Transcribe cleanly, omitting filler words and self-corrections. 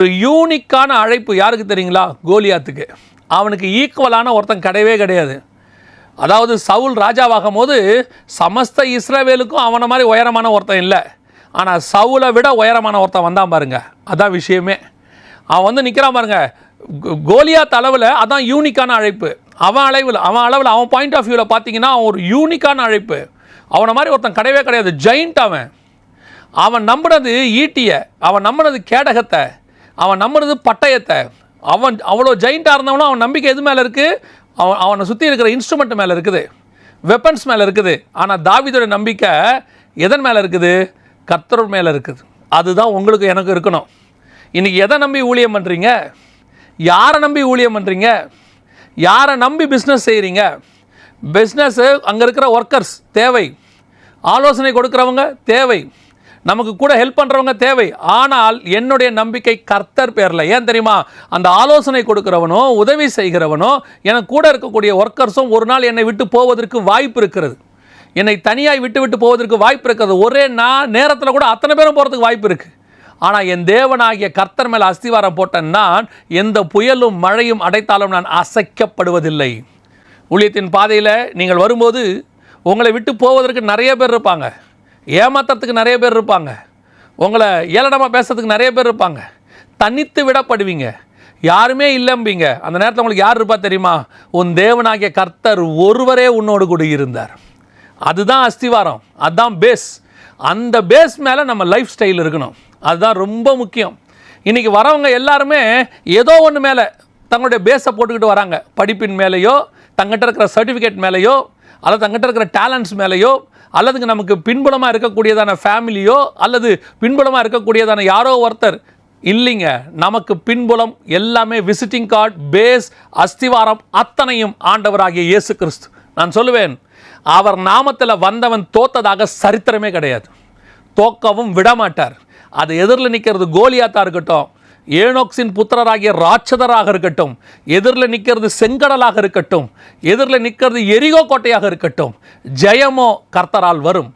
ஒரு யூனிக்கான அழைப்பு யாருக்கு தெரியுங்களா? கோலியாத்துக்கு. அவனுக்கு ஈக்குவலான ஒருத்தன் கிடையவே கிடையாது. அதாவது சவுல் ராஜாவாகும் போது சமஸ்த இஸ்ரவேலுக்கும் அவனை மாதிரி உயரமான ஒருத்தன் இல்லை. ஆனால் சவுலை விட உயரமான ஒருத்தன் வந்தான் பாருங்க. அதான் விஷயமே. அவன் வந்து நிற்கிறான் பாருங்க. கோலியாத் அளவில் அதான் யூனிக்கான அழைப்பு. அவன் அளவில் அவன் பாயிண்ட் ஆஃப் வியூவில் பார்த்தீங்கன்னா அவன் ஒரு யூனிக்கான அழைப்பு. அவனை மாதிரி ஒருத்தன் கிடையவே கிடையாது. ஜெயிண்ட் அவன் நம்பினது ஈட்டியை, அவன் நம்பினது கேடகத்தை, அவன் நம்பினது பட்டயத்தை. அவன் அவ்வளோ ஜெயிண்ட்டாக இருந்தவனும் அவன் நம்பிக்கை எது மேலே இருக்குது? அவனை சுற்றி இருக்கிற இன்ஸ்ட்ருமெண்ட் மேலே இருக்குது, வெப்பன்ஸ் மேலே இருக்குது. ஆனால் தாவீதோட நம்பிக்கை எதன் மேலே இருக்குது? கர்த்தர் மேலே இருக்குது. அதுதான் உங்களுக்கு எனக்கு இருக்கணும். இன்றைக்கி எதை நம்பி ஊழியம் பண்ணுறீங்க? யாரை நம்பி ஊழியம் பண்ணுறீங்க? யாரை நம்பி பிஸ்னஸ் செய்கிறீங்க? பிஸ்னஸ்ஸு அங்கே இருக்கிற ஒர்க்கர்ஸ் தேவை, ஆலோசனை கொடுக்குறவங்க தேவை, நமக்கு கூட ஹெல்ப் பண்ணுறவங்க தேவை. ஆனால் என்னுடைய நம்பிக்கை கர்த்தர் பேரில். ஏன் தெரியுமா? அந்த ஆலோசனை கொடுக்குறவனோ உதவி செய்கிறவனோ எனக்கு கூட இருக்கக்கூடிய ஒர்க்கர்ஸும் ஒரு நாள் என்னை விட்டு போவதற்கு வாய்ப்பு இருக்கிறது. என்னை தனியாய் விட்டு போவதற்கு வாய்ப்பு இருக்கிறது. ஒரே நேரத்தில் கூட அத்தனை பேரும் போகிறதுக்கு வாய்ப்பு இருக்குது. ஆனால் என் தேவனாகிய கர்த்தர் மேலே அஸ்திவாரம் போட்ட நான் எந்த புயலும் மழையும் அடைத்தாலும் நான் அசைக்கப்படுவதில்லை. ஊழியத்தின் பாதையில் நீங்கள் வரும்போது உங்களை விட்டு போவதற்கு நிறைய பேர் இருப்பாங்க, ஏமாத்துறதுக்கு நிறைய பேர் இருப்பாங்க, உங்களை ஏளனமாக பேசுறதுக்கு நிறைய பேர் இருப்பாங்க. தனித்து விடப்படுவீங்க, யாருமே இல்லைம்பீங்க. அந்த நேரத்தில் உங்களுக்கு யார் இருப்பா தெரியுமா? உன் தேவனாகிய கர்த்தர் ஒருவரே உன்னோடு கூட இருந்தார். அதுதான் அஸ்திவாரம், அதுதான் பேஸ். அந்த பேஸ் மேலே நம்ம லைஃப் ஸ்டைல் இருக்கணும். அதுதான் ரொம்ப முக்கியம். இன்றைக்கி வரவங்க எல்லாருமே ஏதோ ஒன்று மேலே தங்களுடைய பேஸை போட்டுக்கிட்டு வராங்க. படிப்பின் மேலேயோ, தங்கிட்ட இருக்கிற சர்டிஃபிகேட் மேலேயோ, அல்லது தங்கிட்ட இருக்கிற டேலண்ட்ஸ் மேலேயோ, அல்லது நமக்கு பின்புலமாக இருக்கக்கூடியதான ஃபேமிலியோ, அல்லது பின்புலமாக இருக்கக்கூடியதான யாரோ ஒருத்தர் இல்லைங்க. நமக்கு பின்புலம் எல்லாமே விசிட்டிங் கார்டு, பேஸ், அஸ்திவாரம் அத்தனையும் ஆண்டவராகிய இயேசு கிறிஸ்து. நான் சொல்லுவேன், அவர் நாமத்தில் வந்தவன் தோத்ததாக சரித்திரமே கிடையாது. தோக்கவும் விடமாட்டார். அது எதிரில் நிற்கிறது கோலியாத்தாக இருக்கட்டும், ஏனோக்ஸின் புத்திரராகிய ராட்சதராக இருக்கட்டும், எதிரில் நிற்கிறது செங்கடலாக இருக்கட்டும், எதிரில் நிற்கிறது எரிகோ கோட்டையாக இருக்கட்டும், ஜெயமோ கர்த்தரால் வரும்.